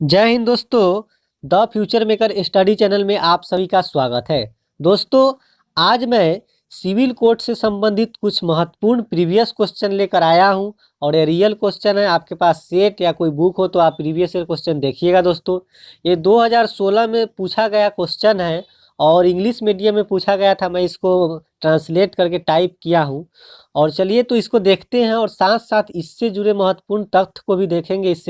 जय हिंद दोस्तों। The future maker study channel में आप सभी का स्वागत है। दोस्तों, आज मैं सिविल कोड से संबंधित कुछ महत्वपूर्ण प्रीवियस क्वेश्चन लेकर आया हूं और ये रियल क्वेश्चन है। आपके पास सेट या कोई बुक हो तो आप प्रीवियस ईयर क्वेश्चन देखिएगा। दोस्तों, ये 2016 में पूछा गया क्वेश्चन है और इंग्लिश मीडियम में पूछा गया था। मैं इसको ट्रांसलेट करके टाइप किया हूँ और चलिए तो इसको देखते हैं और साथ साथ इससे जुड़े महत्वपूर्ण तथ्य को भी देखेंगे। इस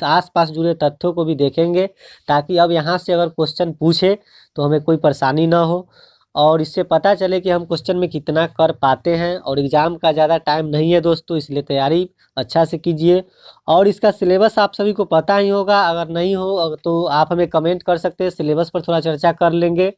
आसपास जुड़े तथ्यों को भी देखेंगे ताकि अब यहाँ से अगर क्वेश्चन पूछे तो हमें कोई परेशानी ना हो और इससे पता चले कि हम क्वेश्चन में कितना कर पाते हैं। और एग्ज़ाम का ज़्यादा टाइम नहीं है दोस्तों, इसलिए तैयारी अच्छा से कीजिए। और इसका सिलेबस आप सभी को पता ही होगा, अगर नहीं हो तो आप हमें कमेंट कर सकते हैं, सिलेबस पर थोड़ा चर्चा कर लेंगे।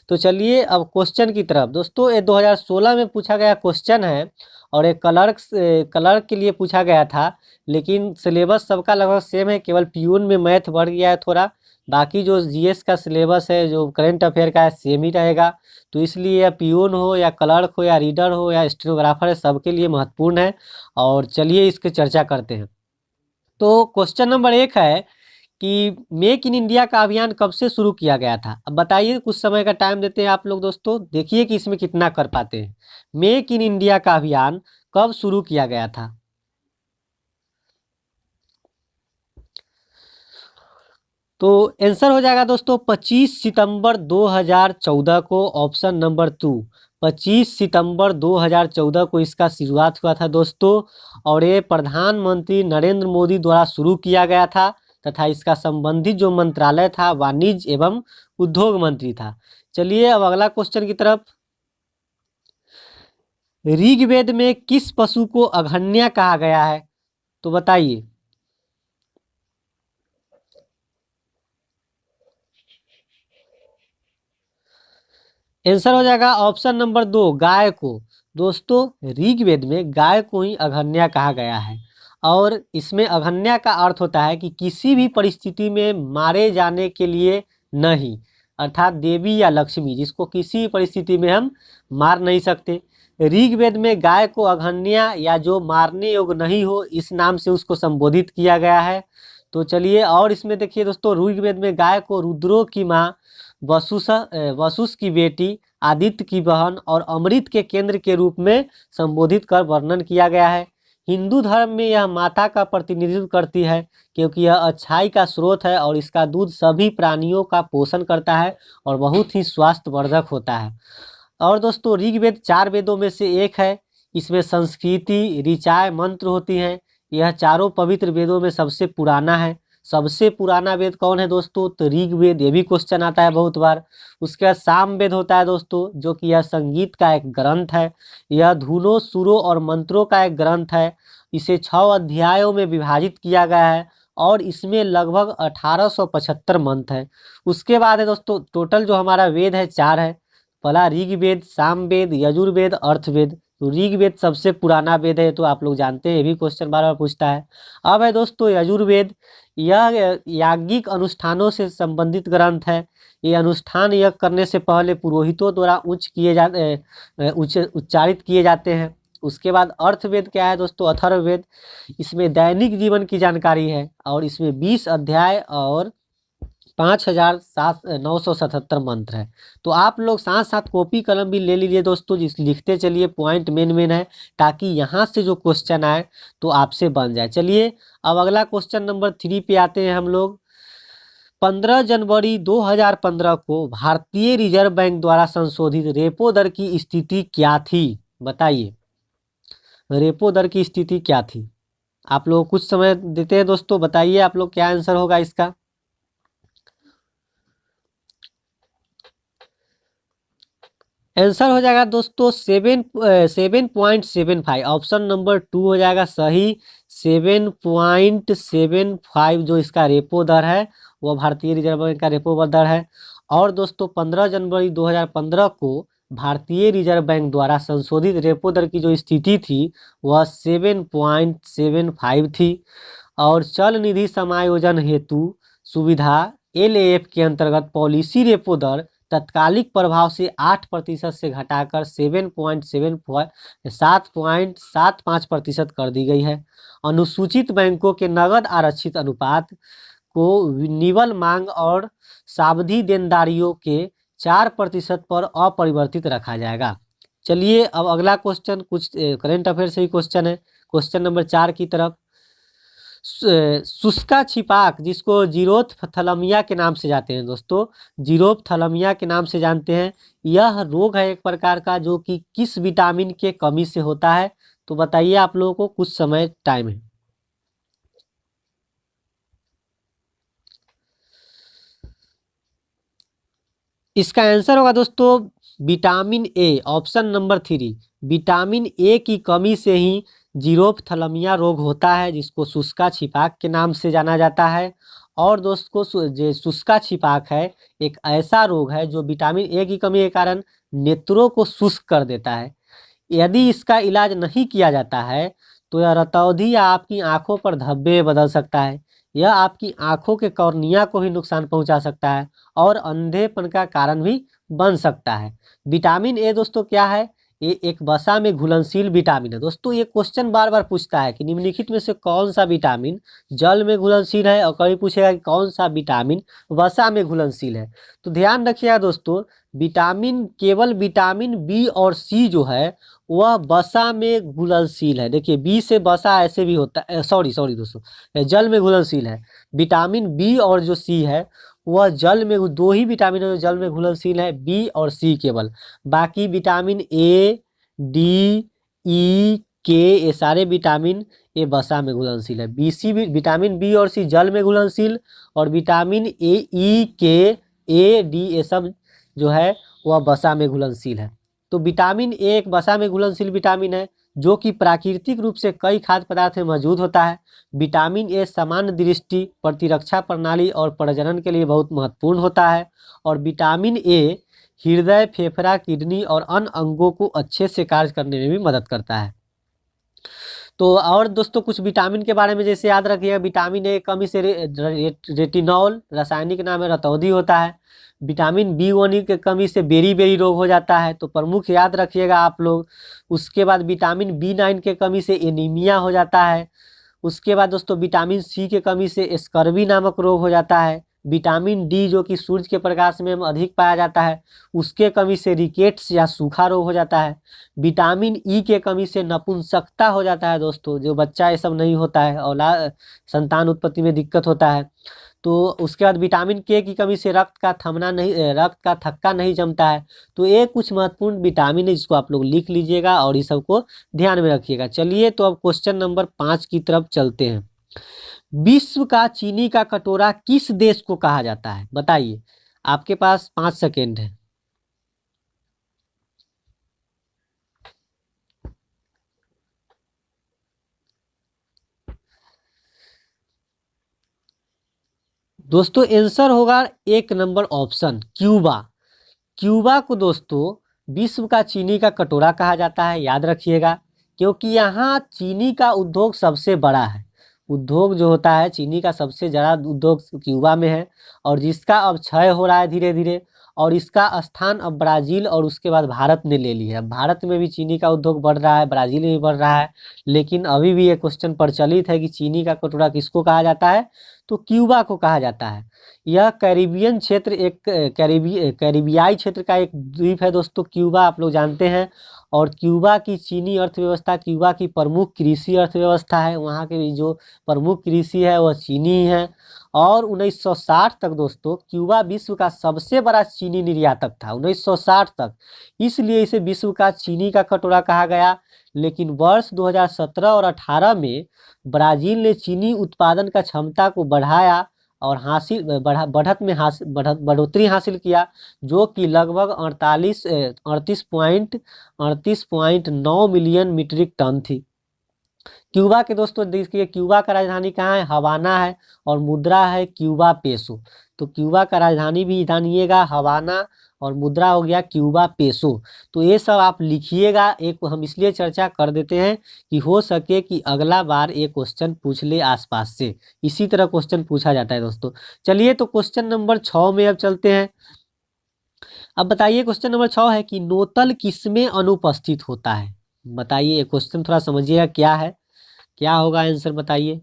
तो चलिए अब क्वेश्चन की तरफ। दोस्तों, ये 2016 में पूछा गया क्वेश्चन है और ये क्लर्क के लिए पूछा गया था, लेकिन सिलेबस सबका लगभग सेम है, केवल पीयून में मैथ बढ़ गया है थोड़ा। बाकी जो जीएस का सिलेबस है, जो करंट अफेयर का है, सेम ही रहेगा। तो इसलिए या पीयून हो या क्लर्क हो या रीडर हो या स्टेनोग्राफर है, सबके लिए महत्वपूर्ण है। और चलिए इसकी चर्चा करते हैं। तो क्वेश्चन नंबर 1 है कि मेक इन इंडिया का अभियान कब से शुरू किया गया था। अब बताइए, कुछ समय का टाइम देते हैं आप लोग। दोस्तों, देखिए कि इसमें कितना कर पाते हैं। मेक इन इंडिया का अभियान कब शुरू किया गया था? तो आंसर हो जाएगा दोस्तों 25 सितंबर 2014 को। ऑप्शन नंबर 2, 25 सितंबर 2014 को इसका शुरुआत हुआ था दोस्तों। और ये प्रधानमंत्री नरेंद्र मोदी द्वारा शुरू किया गया था तथा इसका संबंधित जो मंत्रालय था वाणिज्य एवं उद्योग मंत्री था। चलिए अब अगला क्वेश्चन की तरफ। ऋग्वेद में किस पशु को अघन्या कहा गया है? तो बताइए। आंसर हो जाएगा ऑप्शन नंबर 2, गाय को। दोस्तों, ऋग्वेद में गाय को ही अघन्या कहा गया है और इसमें अघन्या का अर्थ होता है कि किसी भी परिस्थिति में मारे जाने के लिए नहीं, अर्थात देवी या लक्ष्मी, जिसको किसी परिस्थिति में हम मार नहीं सकते। ऋग्वेद में गाय को अघन्या या जो मारने योग्य नहीं हो, इस नाम से उसको संबोधित किया गया है। तो चलिए और इसमें देखिए दोस्तों, ऋग्वेद में गाय को रुद्रों की माँ, वसुस की बेटी, आदित्य की बहन और अमृत के केंद्र के रूप में संबोधित कर वर्णन किया गया है। हिंदू धर्म में यह माता का प्रतिनिधित्व करती है क्योंकि यह अच्छाई का स्रोत है और इसका दूध सभी प्राणियों का पोषण करता है और बहुत ही स्वास्थ्यवर्धक होता है। और दोस्तों, ऋग्वेद 4 वेदों में से एक है। इसमें संस्कृति, ऋचाएँ, मंत्र होती हैं। यह चारों पवित्र वेदों में सबसे पुराना है। सबसे पुराना वेद कौन है दोस्तों? तो ऋग्वेद। ये भी क्वेश्चन आता है बहुत बार। उसके बाद सामवेद होता है दोस्तों, जो कि यह संगीत का एक ग्रंथ है। यह धुनों, सुरों और मंत्रों का एक ग्रंथ है। इसे 6 अध्यायों में विभाजित किया गया है और इसमें लगभग 1875 मंत्र है। उसके बाद है दोस्तों, टोटल जो हमारा वेद है 4 है। पहला ऋग्वेद, सामवेद, यजुर्वेद, अर्थवेद। तो ऋग्वेद सबसे पुराना वेद है, तो आप लोग जानते हैं, ये भी क्वेश्चन बार बार पूछता है। अब है दोस्तों यजुर्वेद। यह याज्ञिक अनुष्ठानों से संबंधित ग्रंथ है। ये अनुष्ठान यज्ञ करने से पहले पुरोहितों द्वारा उच्चारित किए जाते हैं। उसके बाद अर्थवेद क्या है दोस्तों? अथर्ववेद। इसमें दैनिक जीवन की जानकारी है और इसमें 20 अध्याय और 5,977 मंत्र है। तो आप लोग साथ साथ कॉपी कलम भी ले लीजिए दोस्तों, जिस लिखते चलिए, पॉइंट मेन है, ताकि यहाँ से जो क्वेश्चन आए तो आपसे बन जाए। चलिए अब अगला क्वेश्चन नंबर 3 पे आते हैं हम लोग। 15 जनवरी 2015 को भारतीय रिजर्व बैंक द्वारा संशोधित रेपो दर की स्थिति क्या थी? बताइए, रेपो दर की स्थिति क्या थी? आप लोग कुछ समय देते हैं दोस्तों, बताइए आप लोग क्या आंसर होगा इसका। आंसर हो जाएगा दोस्तों 7.75। ऑप्शन नंबर 2 हो जाएगा सही। 7.75 जो इसका रेपो दर है, वो भारतीय रिजर्व बैंक का रेपो दर है। और दोस्तों, 15 जनवरी 2015 को भारतीय रिजर्व बैंक द्वारा संशोधित रेपो दर की जो स्थिति थी वह 7.75 थी। और चल निधि समायोजन हेतु सुविधा एलएएफ के अंतर्गत पॉलिसी रेपो दर तत्कालिक प्रभाव से 8% से घटाकर 7.75% कर दी गई है। अनुसूचित बैंकों के नगद आरक्षित अनुपात को निवल मांग और सावधि देनदारियों के 4% पर अपरिवर्तित रखा जाएगा। चलिए अब अगला क्वेश्चन कुछ करंट अफेयर से ही क्वेश्चन है, क्वेश्चन नंबर 4 की तरफ। शुष्का छिपाक जिसको जीरोथलमिया के नाम से जाते हैं दोस्तों, जीरोथलमिया के नाम से जानते हैं, यह रोग है एक प्रकार का जो कि किस विटामिन के कमी से होता है? तो बताइए, आप लोगों को कुछ समय टाइम है। इसका आंसर होगा दोस्तों vitamin A, option number 3। Vitamin A की कमी से ही जीरोथलमिया रोग होता है जिसको शुष्का छिपाक के नाम से जाना जाता है। और दोस्तों जो शुष्का छिपाक है एक ऐसा रोग है जो विटामिन ए की कमी के कारण नेत्रों को शुष्क कर देता है। यदि इसका इलाज नहीं किया जाता है तो यह रतौंधी या आपकी आंखों पर धब्बे बदल सकता है। यह आपकी आंखों के कॉर्निया को भी नुकसान पहुंचा सकता है और अंधेपन का कारण भी बन सकता है। विटामिन ए दोस्तों क्या है? ये एक वसा में घुलनशील विटामिन है। दोस्तों ये क्वेश्चन बार बार पूछता है कि निम्नलिखित में से कौन सा विटामिन जल में घुलनशील है, और कभी पूछेगा कि कौन सा विटामिन वसा में घुलनशील है। तो ध्यान रखिएगा दोस्तों, केवल विटामिन बी और सी जो है वह वसा में घुलनशील है। देखिए बी से वसा ऐसे भी होता है, सॉरी दोस्तों, जल में घुलनशील है। विटामिन बी और जो सी है वह जल में, दो ही विटामिन है जो जल में घुलनशील है, बी और सी केवल। बाकी विटामिन ए, डी, ई, के, ये सारे विटामिन ये वसा में घुलनशील है। विटामिन बी और सी जल में घुलनशील, और विटामिन ए, ई, के, ए, डी ये सब जो है वह वसा में घुलनशील है। तो विटामिन ए एक वसा में घुलनशील विटामिन है जो कि प्राकृतिक रूप से कई खाद्य पदार्थ में मौजूद होता है। विटामिन ए सामान्य दृष्टि, प्रतिरक्षा प्रणाली और प्रजनन के लिए बहुत महत्वपूर्ण होता है। और विटामिन ए हृदय, फेफड़ा, किडनी और अन्य अंगों को अच्छे से कार्य करने में भी मदद करता है। तो और दोस्तों कुछ विटामिन के बारे में जैसे याद रखिएगा, विटामिन ए कमी से रेटिनॉल रासायनिक नाम है रतौंधी होता है। विटामिन बी1 की कमी से बेरी रोग हो जाता है, तो प्रमुख याद रखिएगा आप लोग। उसके बाद विटामिन बी9 के कमी से एनीमिया हो जाता है। उसके बाद दोस्तों विटामिन सी के कमी से स्कर्वी नामक रोग हो जाता है। विटामिन डी जो कि सूरज के प्रकाश में अधिक पाया जाता है, उसके कमी से रिकेट्स या सूखा रोग हो जाता है। विटामिन ई के कमी से नपुंसकता हो जाता है दोस्तों, जो बच्चा ये सब नहीं होता है, औलाद संतान उत्पत्ति में दिक्कत होता है। तो उसके बाद विटामिन के की कमी से रक्त का थक्का नहीं जमता है। तो ये कुछ महत्वपूर्ण विटामिन है जिसको आप लोग लिख लीजिएगा और इस सबको ध्यान में रखिएगा। चलिए तो अब क्वेश्चन नंबर 5 की तरफ चलते हैं। विश्व का चीनी का कटोरा किस देश को कहा जाता है? बताइए, आपके पास 5 सेकेंड है। दोस्तों आंसर होगा 1 नंबर ऑप्शन क्यूबा। क्यूबा को दोस्तों विश्व का चीनी का कटोरा कहा जाता है, याद रखिएगा, क्योंकि यहाँ चीनी का उद्योग सबसे बड़ा है। उद्योग जो होता है चीनी का सबसे बड़ा उद्योग क्यूबा में है, और जिसका अब क्षय हो रहा है धीरे धीरे, और इसका स्थान अब ब्राजील और उसके बाद भारत ने ले लिया है। भारत में भी चीनी का उद्योग बढ़ रहा है, ब्राजील में भी बढ़ रहा है, लेकिन अभी भी ये क्वेश्चन प्रचलित है कि चीनी का कटोरा किसको कहा जाता है? तो क्यूबा को कहा जाता है। यह कैरिबियन क्षेत्र, एक कैरिबियाई क्षेत्र का एक द्वीप है दोस्तों क्यूबा, आप लोग जानते हैं। और क्यूबा की चीनी अर्थव्यवस्था क्यूबा की प्रमुख कृषि अर्थव्यवस्था है। वहाँ के जो प्रमुख कृषि है वह चीनी ही है। और 1960 तक दोस्तों क्यूबा विश्व का सबसे बड़ा चीनी निर्यातक था, 1960 तक। इसलिए इसे विश्व का चीनी का कटोरा कहा गया। लेकिन वर्ष 2017 और 18 में ब्राजील ने चीनी उत्पादन का क्षमता को बढ़ाया और बढ़ोतरी हासिल किया, जो कि लगभग 38.9 मिलियन मीट्रिक टन थी। क्यूबा के दोस्तों देखिए, क्यूबा का राजधानी कहाँ है? हवाना है, और मुद्रा है क्यूबा पेसो। तो क्यूबा का राजधानी भी जानिएगा हवाना, और मुद्रा हो गया क्यूबा पेसो। तो ये सब आप लिखिएगा। एक हम इसलिए चर्चा कर देते हैं कि हो सके कि अगला बार ये क्वेश्चन पूछ ले आसपास से, इसी तरह क्वेश्चन पूछा जाता है दोस्तों। चलिए तो क्वेश्चन नंबर 6 में अब चलते हैं। अब बताइए क्वेश्चन नंबर 6 है कि नोतल किसमें अनुपस्थित होता है? बताइए, क्वेश्चन थोड़ा समझिएगा क्या है, क्या होगा आंसर बताइए।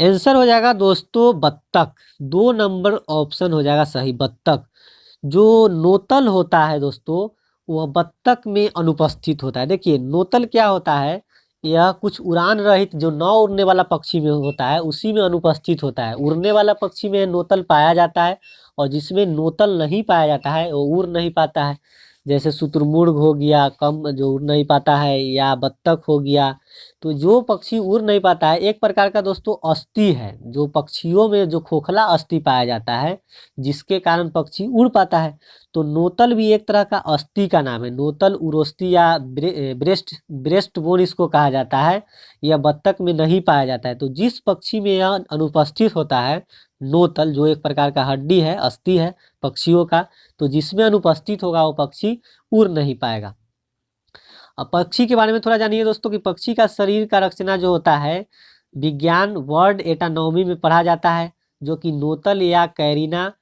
आंसर हो जाएगा दोस्तों बत्तख। 2 नंबर ऑप्शन हो जाएगा सही, बत्तख। जो नोतल होता है दोस्तों, वह बत्तख में अनुपस्थित होता है। देखिए नोतल क्या होता है, यह कुछ उड़ान रहित जो नौ उड़ने वाला पक्षी में होता है उसी में अनुपस्थित होता है। उड़ने वाला पक्षी में नोतल पाया जाता है, और जिसमें नोतल नहीं पाया जाता है वो उड़ नहीं पाता है। जैसे शुतुरमुर्ग हो गया, कम जो उड़ नहीं पाता है, या बत्तख हो गया। तो जो पक्षी उड़ नहीं पाता है, एक प्रकार का दोस्तों अस्थि है, जो पक्षियों में जो खोखला अस्थि पाया जाता है जिसके कारण पक्षी उड़ पाता है। तो नोतल भी एक तरह का अस्थि का नाम है। नोतल उरोस्थि या ब्रेस्ट ब्रेस्ट बोन इसको कहा जाता है। यह बत्तख में नहीं पाया जाता है। तो जिस पक्षी में यह अनुपस्थित होता है नोतल, जो एक प्रकार का हड्डी है, अस्थि है पक्षियों का, तो जिसमें अनुपस्थित होगा वो पक्षी उड़ नहीं पाएगा। अब पक्षी के बारे में थोड़ा जानिए दोस्तों कि पक्षी का शरीर का रचना जो होता है, विज्ञान वर्ड एटानॉमी में पढ़ा जाता है, जो कि नोतल या कैरिना,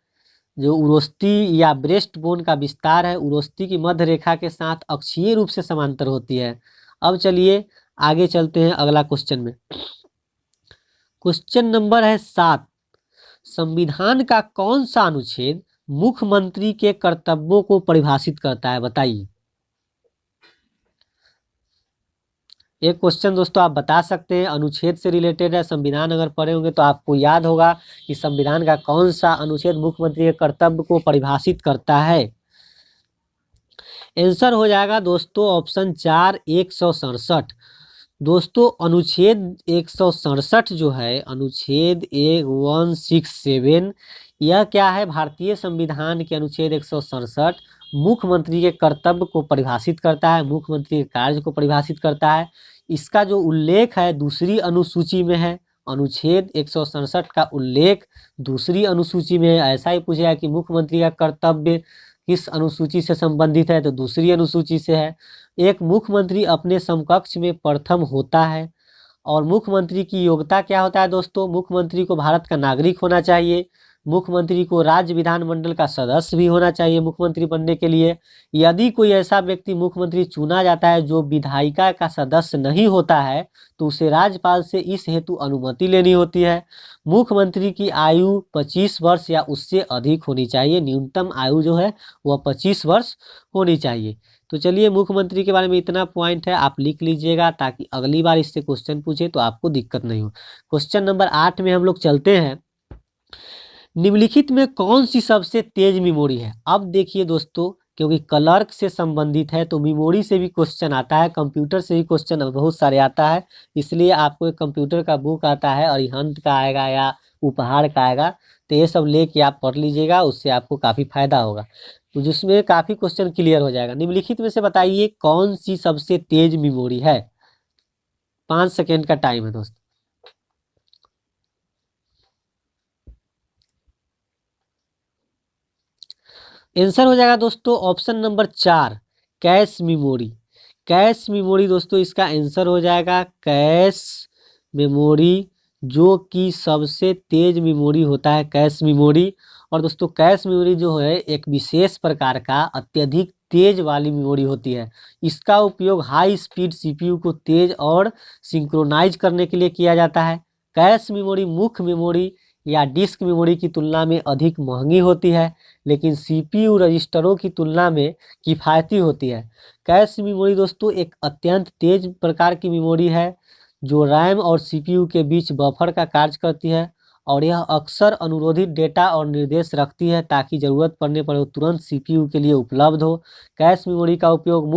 जो उरोस्थी या ब्रेस्ट बोन का विस्तार है, उरोस्थी की मध्य रेखा के साथ अक्षीय रूप से समांतर होती है। अब चलिए आगे चलते हैं अगला क्वेश्चन में। क्वेश्चन नंबर है 7। संविधान का कौन सा अनुच्छेद मुख्यमंत्री के कर्तव्यों को परिभाषित करता है, बताइए। एक क्वेश्चन दोस्तों आप बता सकते हैं, अनुच्छेद से रिलेटेड है। संविधान अगर पढ़े होंगे तो आपको याद होगा कि संविधान का कौन सा अनुच्छेद मुख्यमंत्री के कर्तव्य को परिभाषित करता है। आंसर हो जाएगा दोस्तों ऑप्शन 4, 167। दोस्तों अनुच्छेद 167 जो है, अनुच्छेद 167, यह क्या है, भारतीय संविधान के अनुच्छेद 167 मुख्यमंत्री के कर्तव्य को परिभाषित करता है, मुख्यमंत्री के कार्य को परिभाषित करता है। इसका जो उल्लेख है दूसरी अनुसूची में है। अनुच्छेद 167 का उल्लेख दूसरी अनुसूची में है। ऐसा ही पूछा है कि मुख्यमंत्री का कर्तव्य किस अनुसूची से संबंधित है, तो दूसरी अनुसूची से है। एक मुख्यमंत्री अपने समकक्ष में प्रथम होता है। और मुख्यमंत्री की योग्यता क्या होता है दोस्तों, मुख्यमंत्री को भारत का नागरिक होना चाहिए, मुख्यमंत्री को राज्य विधानमंडल का सदस्य भी होना चाहिए मुख्यमंत्री बनने के लिए। यदि कोई ऐसा व्यक्ति मुख्यमंत्री चुना जाता है जो विधायिका का सदस्य नहीं होता है, तो उसे राज्यपाल से इस हेतु अनुमति लेनी होती है। मुख्यमंत्री की आयु 25 वर्ष या उससे अधिक होनी चाहिए। न्यूनतम आयु जो है वह 25 वर्ष होनी चाहिए। तो चलिए मुख्यमंत्री के बारे में इतना पॉइंट है, आप लिख लीजिएगा ताकि अगली बार इससे क्वेश्चन पूछे तो आपको दिक्कत नहीं हो। क्वेश्चन नंबर 8 में हम लोग चलते हैं। निम्नलिखित में कौन सी सबसे तेज मेमोरी है। अब देखिए दोस्तों, क्योंकि क्लर्क से संबंधित है तो मेमोरी से भी क्वेश्चन आता है, कंप्यूटर से भी क्वेश्चन बहुत सारे आता है। इसलिए आपको एक कंप्यूटर का बुक आता है, अरिहंत का आएगा या उपहार का आएगा, तो ये सब लेके आप पढ़ लीजिएगा, उससे आपको काफ़ी फायदा होगा। तो जिसमें काफ़ी क्वेश्चन क्लियर हो जाएगा। निम्नलिखित में से बताइए कौन सी सबसे तेज मेमोरी है। 5 सेकेंड का टाइम है दोस्तों। आंसर हो जाएगा दोस्तों option number 4, cache memory. Cache memory दोस्तों इसका आंसर हो जाएगा कैश मेमोरी, जो कि सबसे तेज मेमोरी होता है कैश मेमोरी। और दोस्तों कैश मेमोरी जो है एक विशेष प्रकार का अत्यधिक तेज वाली मेमोरी होती है। इसका उपयोग हाई स्पीड सीपीयू को तेज और सिंक्रोनाइज करने के लिए किया जाता है। कैश मेमोरी मुख्य मेमोरी या डिस्क मेमोरी की तुलना में अधिक महंगी होती है, लेकिन सीपीयू रजिस्टरों की तुलना में किफ़ायती होती है। कैश मेमोरी दोस्तों एक अत्यंत तेज प्रकार की मेमोरी है, जो रैम और सीपीयू के बीच बफर का कार्य करती है, और यह अक्सर अनुरोधित डेटा और निर्देश रखती है ताकि ज़रूरत पड़ने पर वो तुरंत सीपीयू के लिए उपलब्ध हो। कैश मेमोरी का उपयोग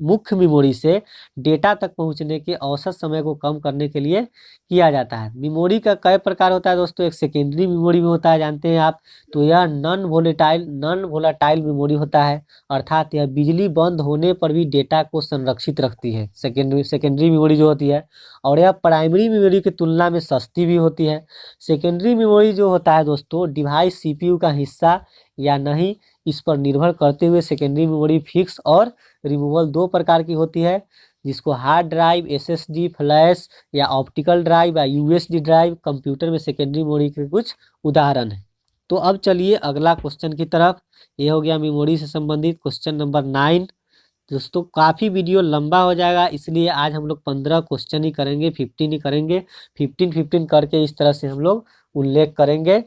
मुख्य मेमोरी से डेटा तक पहुंचने के औसत समय को कम करने के लिए किया जाता है। मेमोरी का कई प्रकार होता है दोस्तों, एक सेकेंडरी मेमोरी भी होता है, जानते हैं आप। तो यह नॉन वोलेटाइल मेमोरी होता है, अर्थात यह बिजली बंद होने पर भी डेटा को संरक्षित रखती है, सेकेंडरी मेमोरी जो होती है। और यह प्राइमरी मेमोरी की तुलना में सस्ती भी होती है। सेकेंडरी मेमोरी जो होता है दोस्तों डिवाइस सीपीयू का हिस्सा या नहीं, इस पर निर्भर करते हुए सेकेंडरी मेमोरी फिक्स और रिमूवल 2 प्रकार की होती है, जिसको हार्ड ड्राइव, एसएसडी, फ्लैश या ऑप्टिकल ड्राइव या यूएसडी ड्राइव कंप्यूटर में सेकेंडरी मेमोरी के कुछ उदाहरण हैं। तो अब चलिए अगला क्वेश्चन की तरफ। ये हो गया मेमोरी से संबंधित क्वेश्चन नंबर 9। दोस्तों काफ़ी वीडियो लंबा हो जाएगा, इसलिए आज हम लोग 15 क्वेश्चन ही करेंगे, 15 ही करेंगे। 15 करके इस तरह से हम लोग उल्लेख करेंगे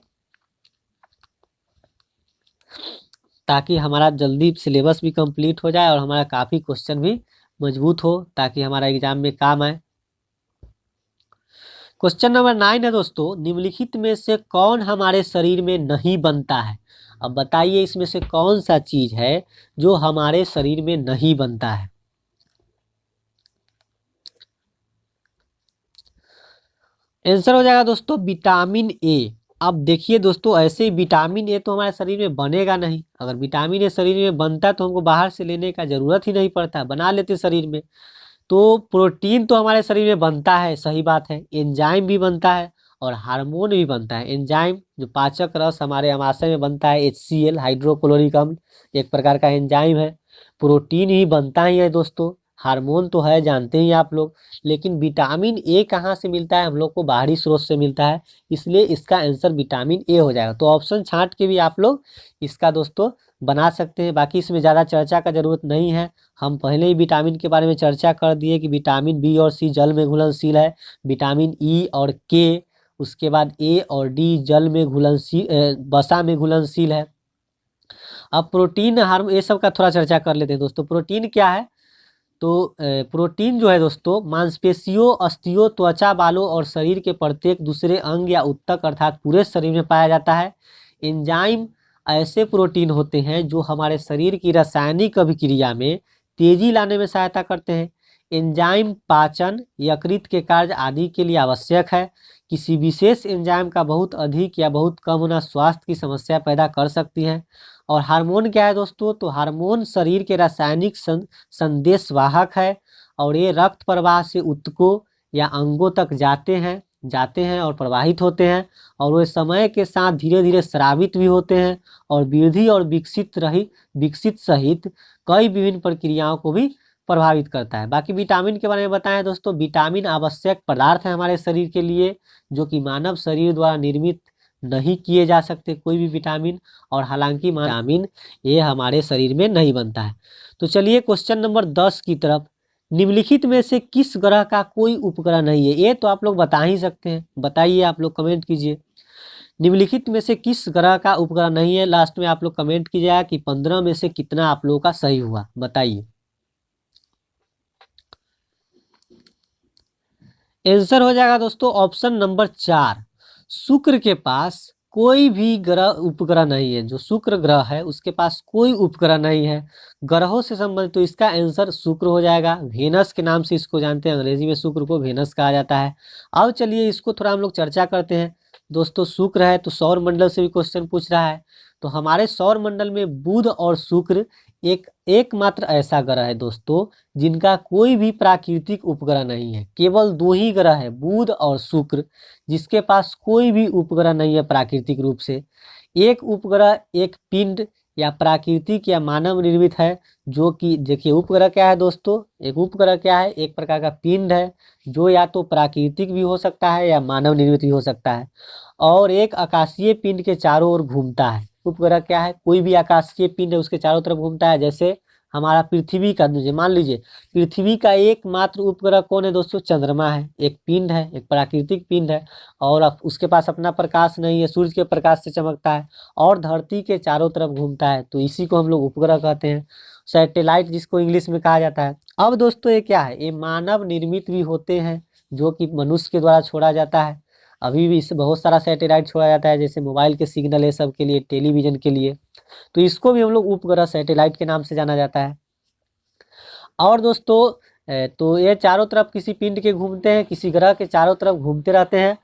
ताकि हमारा जल्दी सिलेबस भी कंप्लीट हो जाए और हमारा काफ़ी क्वेश्चन भी मजबूत हो ताकि हमारा एग्जाम में काम आए। क्वेश्चन नंबर 9 है दोस्तों, निम्नलिखित में से कौन हमारे शरीर में नहीं बनता है। अब बताइए इसमें से कौन सा चीज है जो हमारे शरीर में नहीं बनता है। आंसर हो जाएगा दोस्तों विटामिन ए। अब देखिए दोस्तों, ऐसे ही विटामिन ए तो हमारे शरीर में बनेगा नहीं। अगर विटामिन ए शरीर में बनता तो हमको बाहर से लेने का जरूरत ही नहीं पड़ता, बना लेते शरीर में। तो प्रोटीन तो हमारे शरीर में बनता है, सही बात है। एंजाइम भी बनता है और हार्मोन भी बनता है। एंजाइम जो पाचक रस हमारे आमाशय में बनता है, HCl हाइड्रोक्लोरिक अम्ल एक प्रकार का एंजाइम है। प्रोटीन ही बनता ही है दोस्तों। हार्मोन तो है, जानते ही आप लोग। लेकिन विटामिन ए कहाँ से मिलता है, हम लोग को बाहरी स्रोत से मिलता है, इसलिए इसका आंसर विटामिन ए हो जाएगा। तो ऑप्शन छांट के भी आप लोग इसका दोस्तों बना सकते हैं। बाकी इसमें ज़्यादा चर्चा का जरूरत नहीं है। हम पहले ही विटामिन के बारे में चर्चा कर दिए कि विटामिन बी और सी जल में घुलनशील है, विटामिन ई और के, उसके बाद ए और डी जल में घुलनशील, वसा में घुलनशील है। अब प्रोटीन हार्मोन ये सब का थोड़ा चर्चा कर लेते हैं दोस्तों। प्रोटीन क्या है, तो प्रोटीन जो है दोस्तों मांसपेशियों, अस्थियों, त्वचा, बालों और शरीर के प्रत्येक दूसरे अंग या ऊतक अर्थात पूरे शरीर में पाया जाता है। एंजाइम ऐसे प्रोटीन होते हैं जो हमारे शरीर की रासायनिक अभिक्रिया में तेजी लाने में सहायता करते हैं। एंजाइम पाचन, यकृत के कार्य आदि के लिए आवश्यक है। किसी विशेष एंजाइम का बहुत अधिक या बहुत कम होना स्वास्थ्य की समस्या पैदा कर सकती है। और हार्मोन क्या है दोस्तों, तो हार्मोन शरीर के रासायनिक संदेशवाहक है और ये रक्त प्रवाह से ऊतकों या अंगों तक जाते हैं और प्रवाहित होते हैं, और वे समय के साथ धीरे धीरे स्रावित भी होते हैं और वृद्धि और विकसित सहित कई विभिन्न प्रक्रियाओं को भी प्रभावित करता है। बाकी विटामिन के बारे में बताएं दोस्तों, विटामिन आवश्यक पदार्थ है हमारे शरीर के लिए, जो कि मानव शरीर द्वारा निर्मित नहीं किए जा सकते कोई भी विटामिन। और हालांकि विटामिन ये हमारे शरीर में नहीं बनता है। तो चलिए क्वेश्चन नंबर 10 की तरफ। निम्नलिखित में से किस ग्रह का कोई उपग्रह नहीं है, ये तो आप लोग बता ही सकते हैं, बताइए, आप लोग कमेंट कीजिए। निम्नलिखित में से किस ग्रह का उपग्रह नहीं है, लास्ट में आप लोग कमेंट कीजिएगा कि 15 में से कितना आप लोगों का सही हुआ, बताइए। आंसर हो जाएगा दोस्तों ऑप्शन नंबर 4। शुक्र के पास कोई भी ग्रह उपग्रह नहीं है। जो शुक्र ग्रह है उसके पास कोई उपग्रह नहीं है ग्रहों से संबंधित, तो इसका आंसर शुक्र हो जाएगा। वेनस के नाम से इसको जानते हैं, अंग्रेजी में शुक्र को वेनस कहा जाता है। अब चलिए इसको थोड़ा हम लोग चर्चा करते हैं दोस्तों। शुक्र है तो सौर मंडल से भी क्वेश्चन पूछ रहा है, तो हमारे सौर मंडल में बुध और शुक्र एकमात्र ऐसा ग्रह है दोस्तों जिनका कोई भी प्राकृतिक उपग्रह नहीं है। केवल दो ही ग्रह है, बुध और शुक्र, जिसके पास कोई भी उपग्रह नहीं है प्राकृतिक रूप से। एक उपग्रह एक पिंड या प्राकृतिक या मानव निर्मित है, जो कि देखिए उपग्रह क्या है दोस्तों, एक उपग्रह क्या है, एक प्रकार का पिंड है जो या तो प्राकृतिक भी हो सकता है या मानव निर्मित भी हो सकता है। और एक आकाशीय पिंड के चारों ओर घूमता है। उपग्रह क्या है, कोई भी आकाशीय पिंड है उसके चारों तरफ घूमता है। जैसे हमारा पृथ्वी का, मान लीजिए पृथ्वी का एकमात्र उपग्रह कौन है दोस्तों, चंद्रमा है। एक पिंड है, एक प्राकृतिक पिंड है, और उसके पास अपना प्रकाश नहीं है, सूर्य के प्रकाश से चमकता है और धरती के चारों तरफ घूमता है, तो इसी को हम लोग उपग्रह कहते हैं, सैटेलाइट जिसको इंग्लिश में कहा जाता है। अब दोस्तों ये क्या है, ये मानव निर्मित भी होते हैं जो कि मनुष्य के द्वारा छोड़ा जाता है। अभी भी इससे बहुत सारा सैटेलाइट छोड़ा जाता है, जैसे मोबाइल के सिग्नल है सब के लिए, टेलीविजन के लिए, तो इसको भी हम लोग उपग्रह सैटेलाइट के नाम से जाना जाता है। और दोस्तों तो ये चारों तरफ किसी पिंड के घूमते हैं, किसी ग्रह के चारों तरफ घूमते रहते हैं।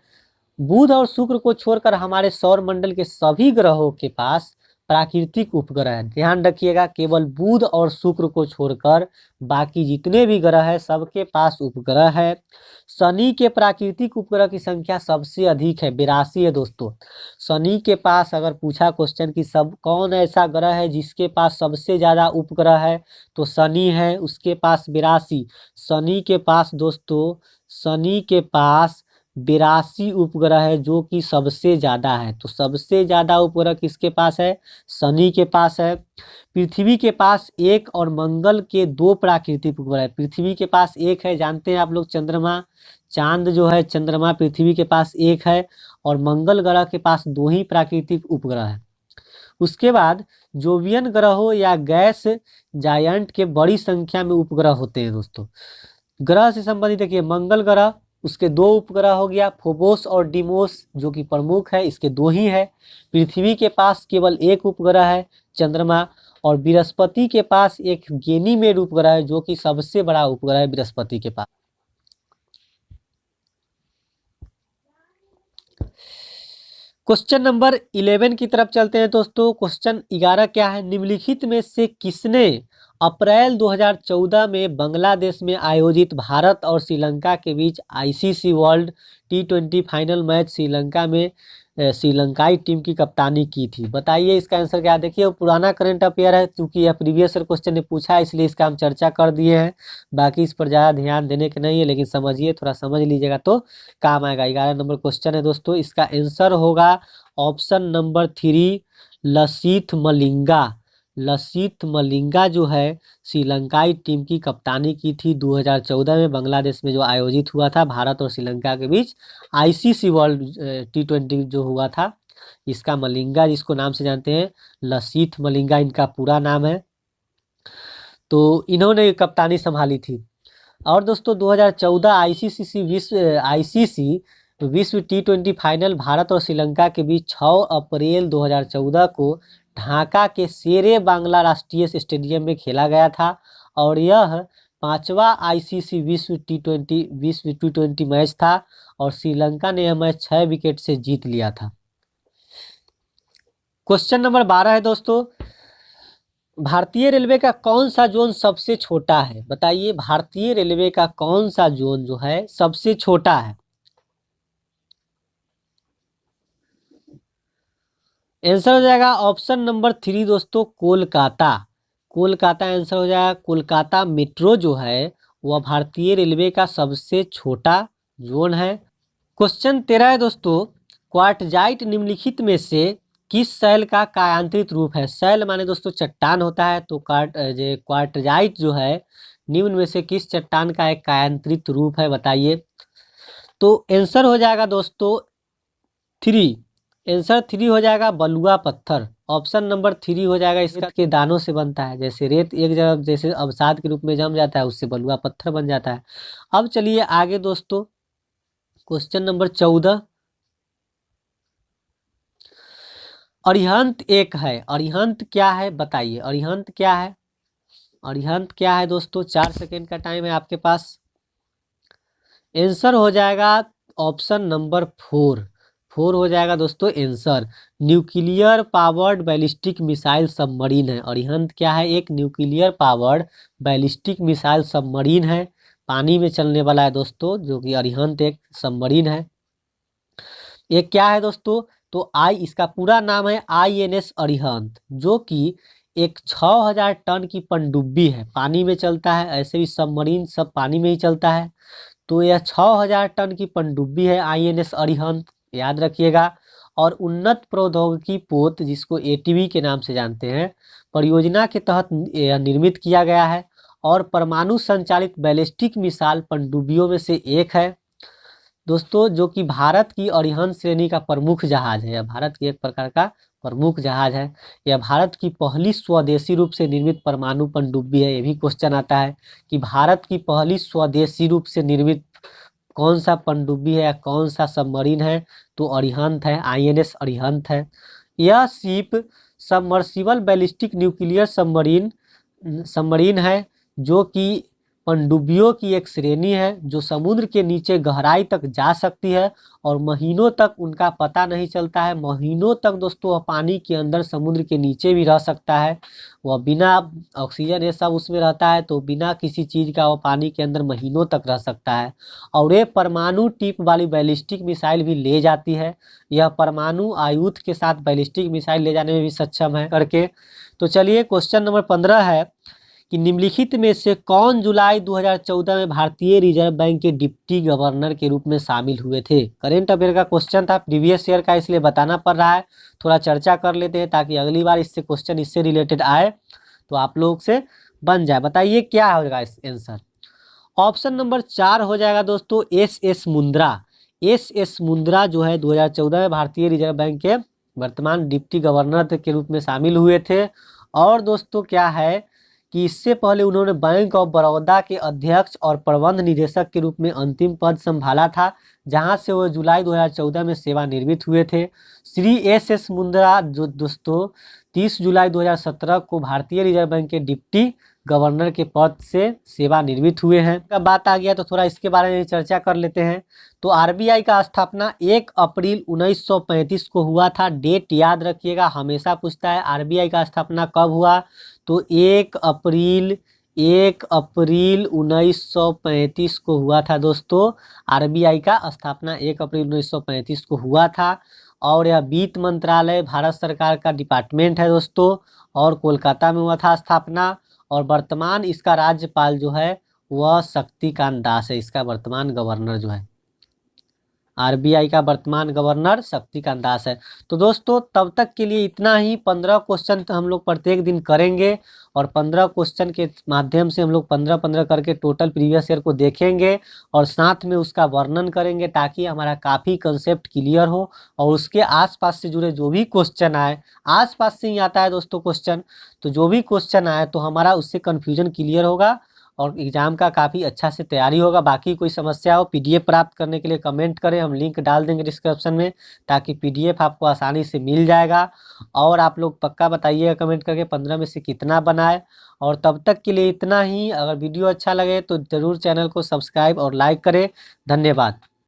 बुध और शुक्र को छोड़कर हमारे सौर मंडल के सभी ग्रहों के पास प्राकृतिक उपग्रह है। ध्यान रखिएगा, केवल बुध और शुक्र को छोड़कर बाकी जितने भी ग्रह हैं सबके पास उपग्रह है। शनि के प्राकृतिक उपग्रह की संख्या सबसे अधिक है, 82 है दोस्तों। शनि के पास अगर पूछा क्वेश्चन कि सब कौन ऐसा ग्रह है जिसके पास सबसे ज्यादा उपग्रह है, तो शनि है, उसके पास 82। शनि के पास दोस्तों, शनि के पास 82 उपग्रह है, जो कि सबसे ज़्यादा है। तो सबसे ज़्यादा उपग्रह किसके पास है? शनि के पास है। पृथ्वी के पास एक और मंगल के 2 प्राकृतिक उपग्रह है। पृथ्वी के पास एक है, जानते हैं आप लोग, चंद्रमा। चांद जो है चंद्रमा पृथ्वी के पास एक है, और मंगल ग्रह के पास 2 ही प्राकृतिक उपग्रह है। उसके बाद जोवियन ग्रहों या गैस जायंट के बड़ी संख्या में उपग्रह होते हैं दोस्तों। ग्रह से संबंधित देखिए, मंगल ग्रह, उसके 2 उपग्रह हो गया, फोबोस और डिमोस, जो कि प्रमुख है, इसके 2 ही है। पृथ्वी के पास केवल एक उपग्रह है, चंद्रमा। और बृहस्पति के पास एक गेनीमेड उपग्रह है, जो कि सबसे बड़ा उपग्रह है बृहस्पति के पास। क्वेश्चन नंबर 11 की तरफ चलते हैं दोस्तों। क्वेश्चन 11 क्या है? निम्नलिखित में से किसने अप्रैल 2014 में बांग्लादेश में आयोजित भारत और श्रीलंका के बीच ICC World T20 final match Sri Lanka में श्रीलंकाई टीम की कप्तानी की थी? बताइए इसका आंसर क्या है। देखिए, वो पुराना करंट अफेयर है, क्योंकि यह प्रीवियस ईयर क्वेश्चन ने पूछा है, इसलिए इसका हम चर्चा कर दिए हैं। बाकी इस पर ज़्यादा ध्यान देने के नहीं है, लेकिन समझिए, थोड़ा समझ लीजिएगा तो काम आएगा। 11 नंबर क्वेश्चन है दोस्तों, इसका आंसर होगा ऑप्शन नंबर 3, लसिथ मलिंगा। लसिथ मलिंगा जो है श्रीलंकाई टीम की कप्तानी की थी 2014 में बांग्लादेश में, जो आयोजित हुआ था भारत और श्रीलंका के बीच आईसीसी वर्ल्ड T20 जो हुआ था। इसका मलिंगा, जिसको नाम से जानते हैं, लसिथ मलिंगा इनका पूरा नाम है। तो इन्होंने कप्तानी संभाली थी। और दोस्तों 2014 आईसीसी विश्व T20 फाइनल भारत और श्रीलंका के बीच 6 अप्रैल 2014 को ढाका के शेरे बांग्ला राष्ट्रीय स्टेडियम में खेला गया था, और यह 5वां आईसीसी विश्व T20 मैच था, और श्रीलंका ने यह मैच 6 विकेट से जीत लिया था। क्वेश्चन नंबर 12 है दोस्तों, भारतीय रेलवे का कौन सा जोन सबसे छोटा है? बताइए, भारतीय रेलवे का कौन सा जोन जो है सबसे छोटा है? आंसर हो जाएगा ऑप्शन नंबर 3 दोस्तों, कोलकाता। कोलकाता आंसर हो जाएगा। कोलकाता मेट्रो जो है वह भारतीय रेलवे का सबसे छोटा जोन है। क्वेश्चन 13 है दोस्तों, क्वार्टजाइट निम्नलिखित में से किस शैल का कायांतरित रूप है? शैल माने दोस्तों चट्टान होता है, तो क्वार्टजाइट जो है निम्न में से किस चट्टान का एक कायांतरित रूप है? बताइए। तो आंसर हो जाएगा दोस्तों 3। आंसर 3 हो जाएगा बलुआ पत्थर। ऑप्शन नंबर 3 हो जाएगा। इसका के दानों से बनता है, जैसे रेत एक जगह जैसे अवसाद के रूप में जम जाता है, उससे बलुआ पत्थर बन जाता है। अब चलिए आगे दोस्तों, क्वेश्चन नंबर 14, अरिहंत एक है। अरिहंत क्या है? बताइए, अरिहंत क्या है? अरिहंत क्या है दोस्तों? 4 सेकेंड का टाइम है आपके पास। आंसर हो जाएगा ऑप्शन नंबर 4। 4 हो जाएगा दोस्तों answer. Nuclear powered ballistic missile submarine है अरिहंत। क्या है? एक nuclear powered ballistic missile submarine है, पानी में चलने वाला है दोस्तों, जो कि अरिहंत एक सबमरीन है। ये क्या है दोस्तों? तो इसका पूरा नाम है INS अरिहंत, जो कि एक 6000 टन की पनडुब्बी है, पानी में चलता है। ऐसे भी सबमरीन सब पानी में ही चलता है। तो यह 6000 टन की पनडुब्बी है INS अरिहंत, याद रखिएगा। और उन्नत प्रौद्योगिकी पोत, जिसको ATV के नाम से जानते हैं, परियोजना के तहत यह निर्मित किया गया है, और परमाणु संचालित बैलिस्टिक मिसाइल पनडुब्बियों में से एक है दोस्तों, जो कि भारत की अरिहंत श्रेणी का प्रमुख जहाज है। यह भारत की एक प्रकार का प्रमुख जहाज है। यह भारत की पहली स्वदेशी रूप से निर्मित परमाणु पनडुब्बी है। ये भी क्वेश्चन आता है कि भारत की पहली स्वदेशी रूप से निर्मित कौन सा पनडुब्बी है या कौन सा सबमरीन है? तो अरिहंत है, INS अरिहंत है। यह ship submersible ballistic nuclear submarine है, जो कि पनडुब्बियों की एक श्रेणी है, जो समुद्र के नीचे गहराई तक जा सकती है, और महीनों तक उनका पता नहीं चलता है। महीनों तक दोस्तों वह पानी के अंदर समुद्र के नीचे भी रह सकता है। वह बिना ऑक्सीजन ये सब उसमें रहता है, तो बिना किसी चीज़ का वह पानी के अंदर महीनों तक रह सकता है। और ये परमाणु टिप वाली बैलिस्टिक मिसाइल भी ले जाती है। यह परमाणु आयुध के साथ बैलिस्टिक मिसाइल ले जाने में भी सक्षम है करके। तो चलिए क्वेश्चन नंबर 15 है कि निम्नलिखित में से कौन जुलाई 2014 में भारतीय रिजर्व बैंक के डिप्टी गवर्नर के रूप में शामिल हुए थे। करेंट अफेयर का क्वेश्चन था, प्रीवियस ईयर का, इसलिए बताना पड़ रहा है। थोड़ा चर्चा कर लेते हैं ताकि अगली बार इससे क्वेश्चन इससे रिलेटेड आए तो आप लोग से बन जाए। बताइए क्या होगा इस आंसर। ऑप्शन नंबर 4 हो जाएगा दोस्तों एस मुंद्रा। एस मुंद्रा जो है 2014 में भारतीय रिजर्व बैंक के वर्तमान डिप्टी गवर्नर के रूप में शामिल हुए थे। और दोस्तों क्या है कि इससे पहले उन्होंने बैंक ऑफ बड़ौदा के अध्यक्ष और प्रबंध निदेशक के रूप में अंतिम पद संभाला था, जहां से वो जुलाई 2014 में सेवानिवृत्त हुए थे। श्री एस मुंद्रा जो दोस्तों 30 जुलाई 2017 को भारतीय रिजर्व बैंक के डिप्टी गवर्नर के पद से सेवानिवृत्त हुए हैं। अब बात आ गया तो थोड़ा इसके बारे में चर्चा कर लेते हैं। तो आरबीआई का स्थापना 1 अप्रैल 1935 को हुआ था। डेट याद रखिएगा, हमेशा पूछता है आरबीआई का स्थापना कब हुआ। तो 1 अप्रैल 1935 को हुआ था दोस्तों। आरबीआई का स्थापना 1 अप्रैल 1935 को हुआ था। और यह वित्त मंत्रालय भारत सरकार का डिपार्टमेंट है दोस्तों, और कोलकाता में हुआ था स्थापना। और वर्तमान इसका राज्यपाल जो है वह शक्तिकांत दास है। इसका वर्तमान गवर्नर जो है, आरबीआई का वर्तमान गवर्नर शक्तिकांत दास है। तो दोस्तों तब तक के लिए इतना ही। 15 क्वेश्चन तो हम लोग प्रत्येक दिन करेंगे, और 15 क्वेश्चन के माध्यम से हम लोग 15-15 करके टोटल प्रीवियस ईयर को देखेंगे और साथ में उसका वर्णन करेंगे, ताकि हमारा काफ़ी कंसेप्ट क्लियर हो। और उसके आसपास से जुड़े जो भी क्वेश्चन आए, आसपास से ही आता है दोस्तों क्वेश्चन, तो जो भी क्वेश्चन आए तो हमारा उससे कन्फ्यूजन क्लियर होगा और एग्जाम का काफ़ी अच्छा से तैयारी होगा। बाकी कोई समस्या हो पीडीएफ प्राप्त करने के लिए कमेंट करें, हम लिंक डाल देंगे डिस्क्रिप्शन में, ताकि पीडीएफ आपको आसानी से मिल जाएगा। और आप लोग पक्का बताइएगा कमेंट करके 15 में से कितना बनाए। और तब तक के लिए इतना ही। अगर वीडियो अच्छा लगे तो ज़रूर चैनल को सब्सक्राइब और लाइक करें। धन्यवाद।